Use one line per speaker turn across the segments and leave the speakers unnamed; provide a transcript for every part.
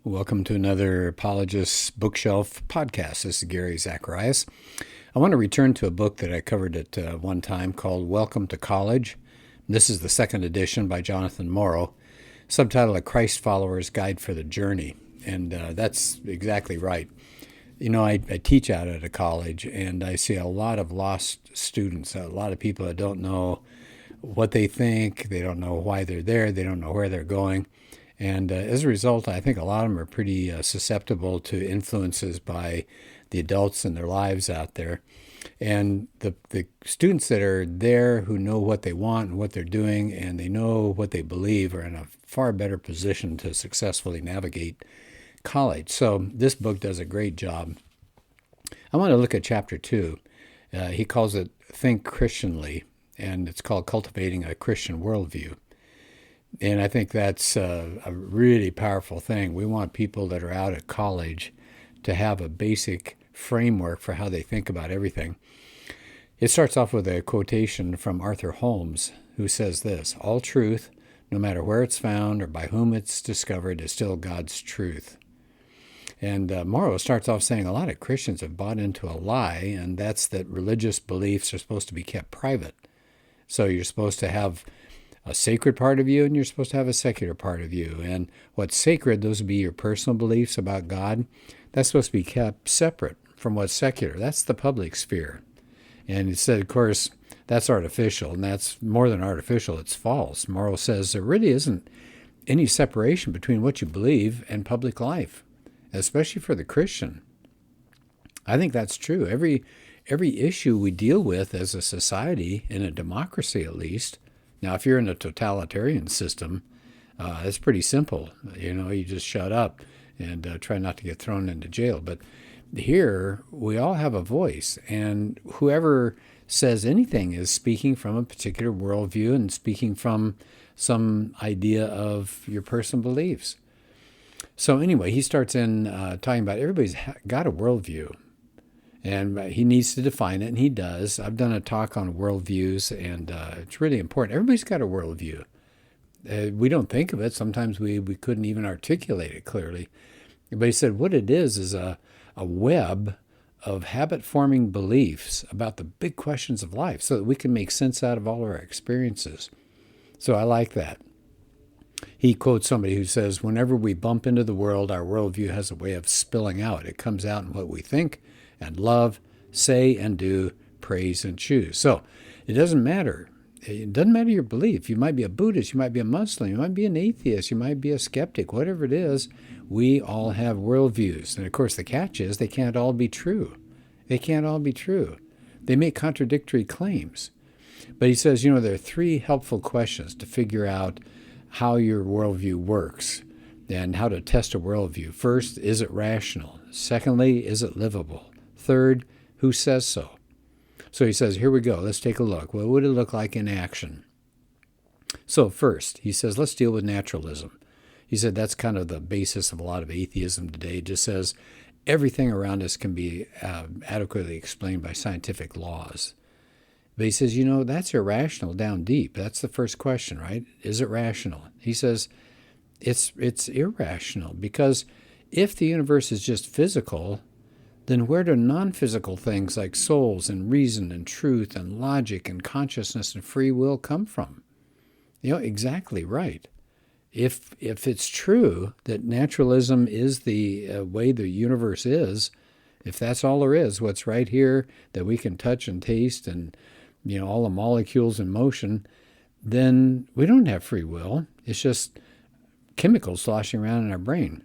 Welcome to another Apologist Bookshelf podcast. This is Gary Zacharias. I want to return to a book that I covered at one time called Welcome to College. This is the second edition by Jonathan Morrow, subtitled A Christ Follower's Guide for the Journey. And that's exactly right. You know, I teach out at a college, and I see a lot of lost students, a lot of people that don't know what they think, they don't know why they're there, they don't know where they're going. And as a result, I think a lot of them are pretty susceptible to influences by the adults in their lives out there. And the students that are there who know what they want and what they're doing and they know what they believe are in a far better position to successfully navigate college. So this book does a great job. I want to look at chapter 2. He calls it Think Christianly, and it's called Cultivating a Christian Worldview. And I think that's a really powerful thing. We want people that are out at college to have a basic framework for how they think about everything. It starts off with a quotation from Arthur Holmes, who says this: "All truth, no matter where it's found or by whom it's discovered, is still God's truth." And Morrow starts off saying a lot of Christians have bought into a lie, and that's that religious beliefs are supposed to be kept private. So you're supposed to have a sacred part of you, and you're supposed to have a secular part of you. And what's sacred, those would be your personal beliefs about God. That's supposed to be kept separate from what's secular. That's the public sphere. And he said, of course, that's artificial, and that's more than artificial, it's false. Morrow says there really isn't any separation between what you believe and public life, especially for the Christian. I think that's true. Every issue we deal with as a society, in a democracy at least. Now, if you're in a totalitarian system, it's pretty simple. You know, you just shut up and try not to get thrown into jail. But here, we all have a voice, and whoever says anything is speaking from a particular worldview and speaking from some idea of your personal beliefs. So anyway, he starts in talking about everybody's got a worldview. And he needs to define it, and he does. I've done a talk on worldviews, and it's really important. Everybody's got a worldview. We don't think of it. Sometimes we couldn't even articulate it clearly. But he said what it is a web of habit-forming beliefs about the big questions of life so that we can make sense out of all our experiences. So I like that. He quotes somebody who says, whenever we bump into the world, our worldview has a way of spilling out. It comes out in what we think and love, say and do, praise and choose. So it doesn't matter. It doesn't matter your belief. You might be a Buddhist, you might be a Muslim, you might be an atheist, you might be a skeptic, whatever it is, we all have worldviews. And of course the catch is they can't all be true. They can't all be true. They make contradictory claims. But he says, you know, there are 3 helpful questions to figure out how your worldview works and how to test a worldview. First, is it rational? Secondly, is it livable? Third, who says so? So he says, here we go. Let's take a look. What would it look like in action? So first, he says, let's deal with naturalism. He said that's kind of the basis of a lot of atheism today. It just says everything around us can be adequately explained by scientific laws. But he says, you know, that's irrational down deep. That's the first question, right? Is it rational? He says it's irrational because if the universe is just physical, then where do non-physical things like souls and reason and truth and logic and consciousness and free will come from? You know, exactly right. If it's true that naturalism is the way the universe is, if that's all there is, what's right here that we can touch and taste and, you know, all the molecules in motion, then we don't have free will. It's just chemicals sloshing around in our brain.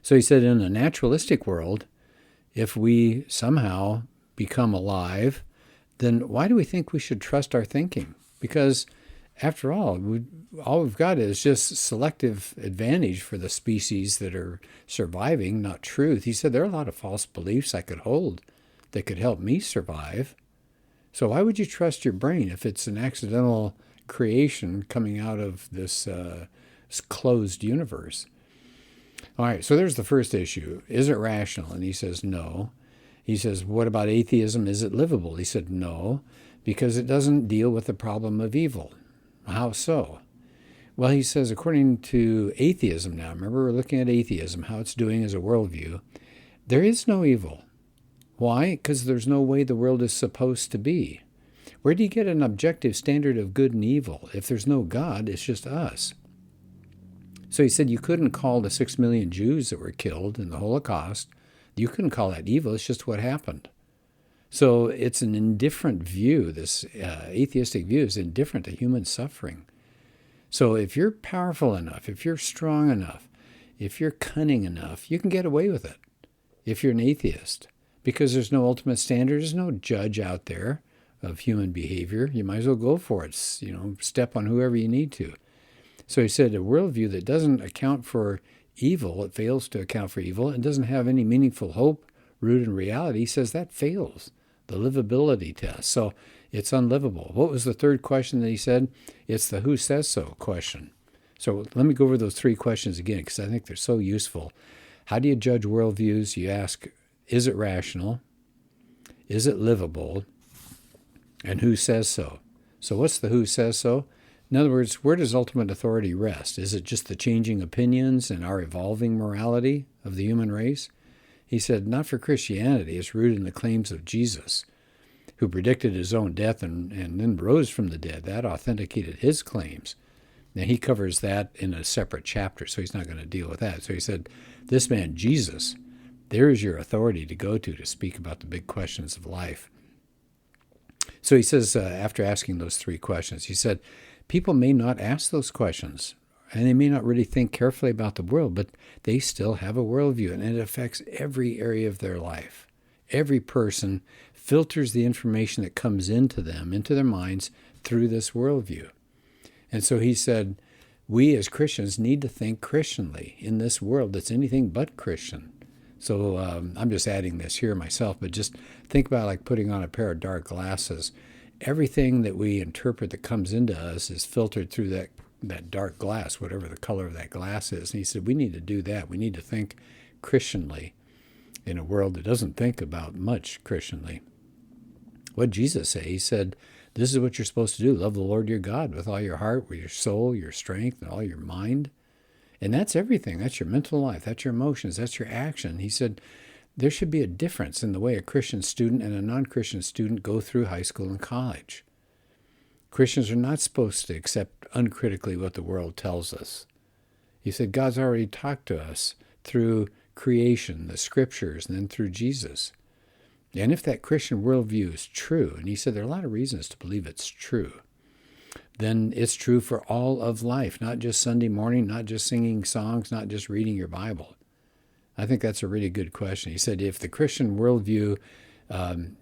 So he said in a naturalistic world, if we somehow become alive, then why do we think we should trust our thinking? Because after all we've got is just selective advantage for the species that are surviving, not truth. He said there are a lot of false beliefs I could hold that could help me survive. So why would you trust your brain if it's an accidental creation coming out of this closed universe? All right, so there's the first issue. Is it rational? And he says no. He says, what about atheism? Is it livable? He said no, because it doesn't deal with the problem of evil. How so? Well, he says, according to atheism now, remember we're looking at atheism, how it's doing as a worldview, there is no evil. Why? Because there's no way the world is supposed to be. Where do you get an objective standard of good and evil? If there's no God, it's just us. So he said you couldn't call the 6 million Jews that were killed in the Holocaust, you couldn't call that evil, it's just what happened. So it's an indifferent view. This atheistic view is indifferent to human suffering. So if you're powerful enough, if you're strong enough, if you're cunning enough, you can get away with it if you're an atheist, because there's no ultimate standard. There's no judge out there of human behavior. You might as well go for it. Step on whoever you need to. So he said a worldview that doesn't account for evil, it fails to account for evil, and doesn't have any meaningful hope rooted in reality, he says that fails the livability test. So it's unlivable. What was the third question that he said? It's the who says so question. So let me go over those three questions again, because I think they're so useful. How do you judge worldviews? You ask, is it rational? Is it livable? And who says so? So what's the who says so? In other words, where does ultimate authority rest? Is it just the changing opinions and our evolving morality of the human race? He said, not for Christianity. It's rooted in the claims of Jesus, who predicted his own death and then rose from the dead. That authenticated his claims. Now, he covers that in a separate chapter, so he's not going to deal with that. So he said, this man, Jesus, there is your authority to go to speak about the big questions of life. So he says, after asking those three questions, he said, people may not ask those questions, and they may not really think carefully about the world, but they still have a worldview, and it affects every area of their life. Every person filters the information that comes into them, into their minds, through this worldview. And so he said, we as Christians need to think Christianly in this world that's anything but Christian. So I'm just adding this here myself, but just think about like putting on a pair of dark glasses. Everything that we interpret that comes into us is filtered through that dark glass, whatever the color of that glass is. And he said, we need to do that. We need to think Christianly in a world that doesn't think about much Christianly. What did Jesus say? He said, this is what you're supposed to do. Love the Lord your God with all your heart, with your soul, your strength, and all your mind. And that's everything. That's your mental life. That's your emotions. That's your action. He said, there should be a difference in the way a Christian student and a non-Christian student go through high school and college. Christians are not supposed to accept uncritically what the world tells us. He said God's already talked to us through creation, the scriptures, and then through Jesus. And if that Christian worldview is true, and he said there are a lot of reasons to believe it's true, then it's true for all of life, not just Sunday morning, not just singing songs, not just reading your Bible. I think that's a really good question. He said if the Christian worldview,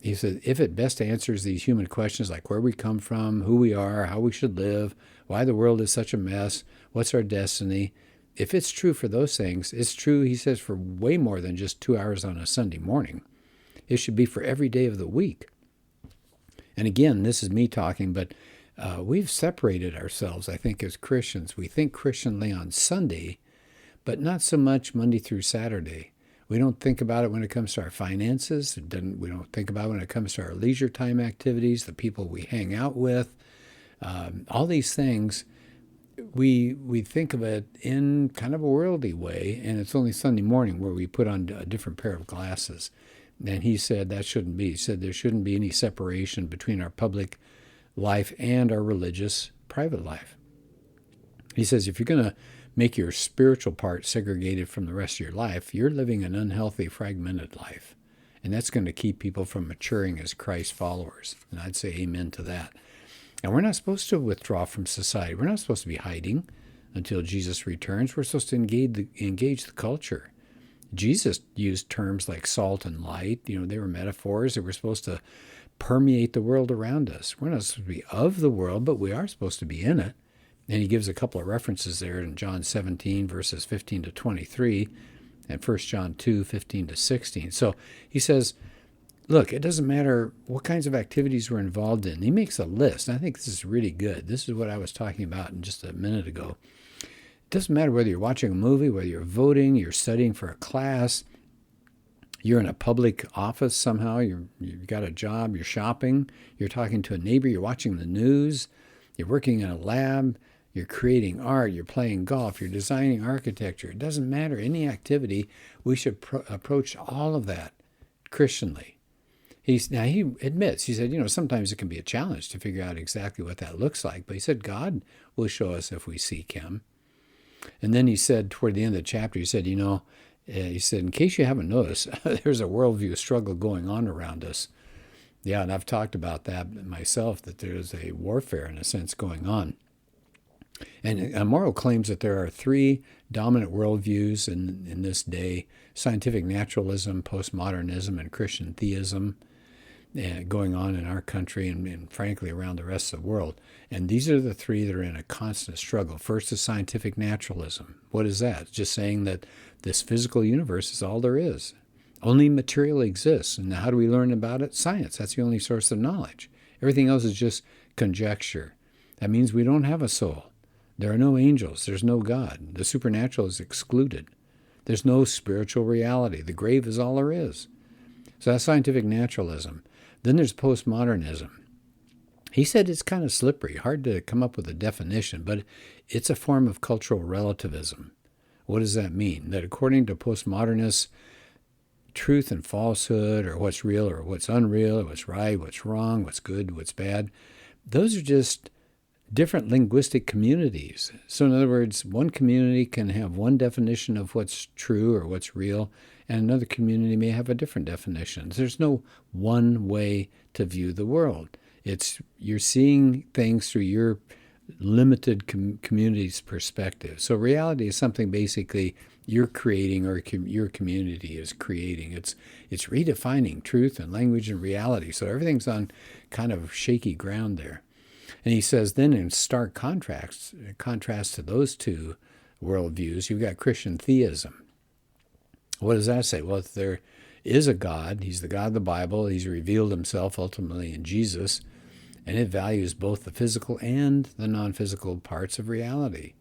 he said, if it best answers these human questions like where we come from, who we are, how we should live, why the world is such a mess, what's our destiny, if it's true for those things, it's true, he says, for way more than just 2 hours on a Sunday morning. It should be for every day of the week. And again, this is me talking, but we've separated ourselves, I think, as Christians. We think Christianly on Sunday, but not so much Monday through Saturday. We don't think about it when it comes to our finances. We don't think about it when it comes to our leisure time activities, the people we hang out with. All these things, we think of it in kind of a worldly way, and it's only Sunday morning where we put on a different pair of glasses. And he said that shouldn't be. He said there shouldn't be any separation between our public life and our religious private life. He says if you're going to make your spiritual part segregated from the rest of your life, you're living an unhealthy, fragmented life. And that's going to keep people from maturing as Christ followers. And I'd say amen to that. And we're not supposed to withdraw from society. We're not supposed to be hiding until Jesus returns. We're supposed to engage the culture. Jesus used terms like salt and light. They were metaphors that were supposed to permeate the world around us. We're not supposed to be of the world, but we are supposed to be in it. And he gives a couple of references there in John 17, verses 15 to 23, and 1 John 2, 15 to 16. So he says, look, it doesn't matter what kinds of activities we're involved in. He makes a list. And I think this is really good. This is what I was talking about in just a minute ago. It doesn't matter whether you're watching a movie, whether you're voting, you're studying for a class, you're in a public office somehow, you've got a job, you're shopping, you're talking to a neighbor, you're watching the news, you're working in a lab, You're creating art, you're playing golf, you're designing architecture. It doesn't matter. Any activity, we should approach all of that Christianly. Now he admits, he said, sometimes it can be a challenge to figure out exactly what that looks like. But he said, God will show us if we seek him. And then he said, toward the end of the chapter, he said, in case you haven't noticed, there's a worldview struggle going on around us. Yeah, and I've talked about that myself, that there's a warfare, in a sense, going on. And Morrow claims that there are three dominant worldviews in this day: scientific naturalism, postmodernism, and Christian theism, going on in our country and frankly around the rest of the world. And these are the three that are in a constant struggle. First is scientific naturalism. What is that? It's just saying that this physical universe is all there is. Only material exists. And how do we learn about it? Science. That's the only source of knowledge. Everything else is just conjecture. That means we don't have a soul. There are no angels. There's no God. The supernatural is excluded. There's no spiritual reality. The grave is all there is. So that's scientific naturalism. Then there's postmodernism. He said it's kind of slippery, hard to come up with a definition, but it's a form of cultural relativism. What does that mean? That according to postmodernists, truth and falsehood, or what's real or what's unreal, or what's right, what's wrong, what's good, what's bad, those are just different linguistic communities. So in other words, one community can have one definition of what's true or what's real, and another community may have a different definition. There's no one way to view the world. You're seeing things through your limited community's perspective. So reality is something basically you're creating, or your community is creating. It's redefining truth and language and reality. So everything's on kind of shaky ground there. And he says then, in stark contrast to those two worldviews, you've got Christian theism. What does that say? Well, if there is a God, he's the God of the Bible, he's revealed himself ultimately in Jesus, and it values both the physical and the non-physical parts of reality.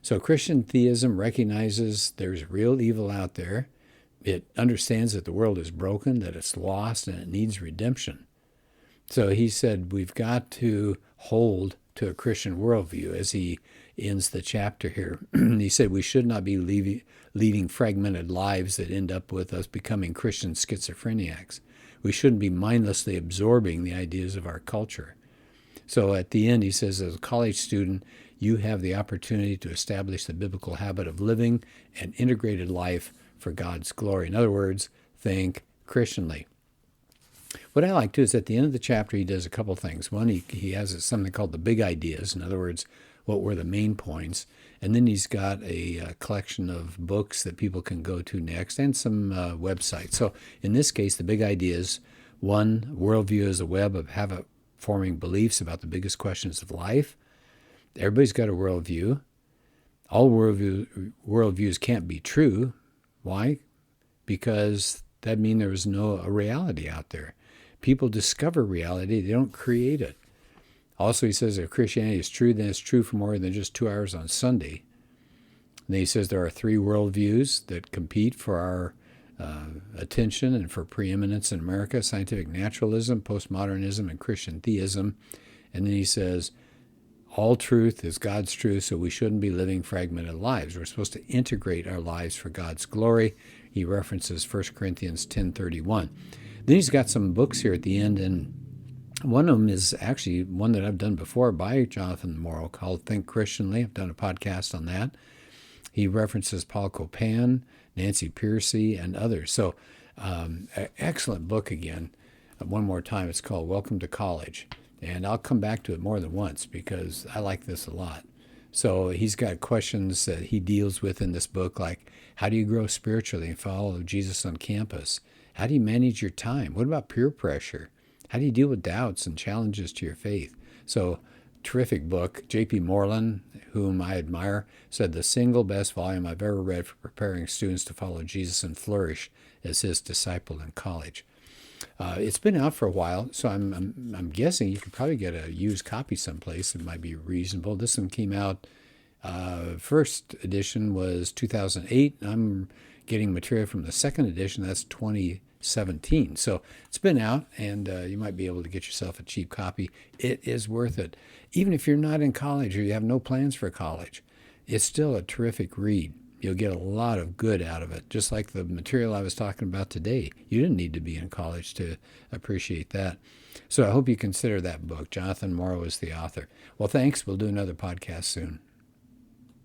So Christian theism recognizes there's real evil out there. It understands that the world is broken, that it's lost, and it needs redemption. So he said we've got to hold to a Christian worldview. As he ends the chapter here, he said we should not be leading fragmented lives that end up with us becoming Christian schizophreniacs. We shouldn't be mindlessly absorbing the ideas of our culture. So at the end, he says, as a college student, you have the opportunity to establish the biblical habit of living an integrated life for God's glory. In other words, think Christianly. What I like too is at the end of the chapter, he does a couple things. One, he has something called the big ideas. In other words, what were the main points? And then he's got a collection of books that people can go to next, and some websites. So in this case, the big ideas: one, worldview is a web of habit-forming beliefs about the biggest questions of life. Everybody's got a worldview. All worldviews can't be true. Why? Because that means there is a reality out there. People discover reality. They don't create it. Also, he says if Christianity is true, then it's true for more than just 2 hours on Sunday. And then he says there are three worldviews that compete for our attention and for preeminence in America: scientific naturalism, postmodernism, and Christian theism. And then he says all truth is God's truth, so we shouldn't be living fragmented lives. We're supposed to integrate our lives for God's glory. He references 1 Corinthians 10:31. Then he's got some books here at the end, and one of them is actually one that I've done before by Jonathan Morrow, called Think Christianly. I've done a podcast on that. He references Paul Copan, Nancy Pearcey, and others. So excellent book again. One more time, it's called Welcome to College. And I'll come back to it more than once because I like this a lot. So he's got questions that he deals with in this book, like how do you grow spiritually and follow Jesus on campus? How do you manage your time? What about peer pressure? How do you deal with doubts and challenges to your faith? So terrific book. J.P. Moreland, whom I admire, said the single best volume I've ever read for preparing students to follow Jesus and flourish as his disciple in college. It's been out for a while, so I'm guessing you could probably get a used copy someplace. It might be reasonable. This one came out, first edition was 2008. I'm getting material from the second edition. That's 2017. So it's been out, and you might be able to get yourself a cheap copy. It is worth it. Even if you're not in college or you have no plans for college, it's still a terrific read. You'll get a lot of good out of it, just like the material I was talking about today. You didn't need to be in college to appreciate that. So I hope you consider that book. Jonathan Morrow is the author. Well, thanks. We'll do another podcast soon.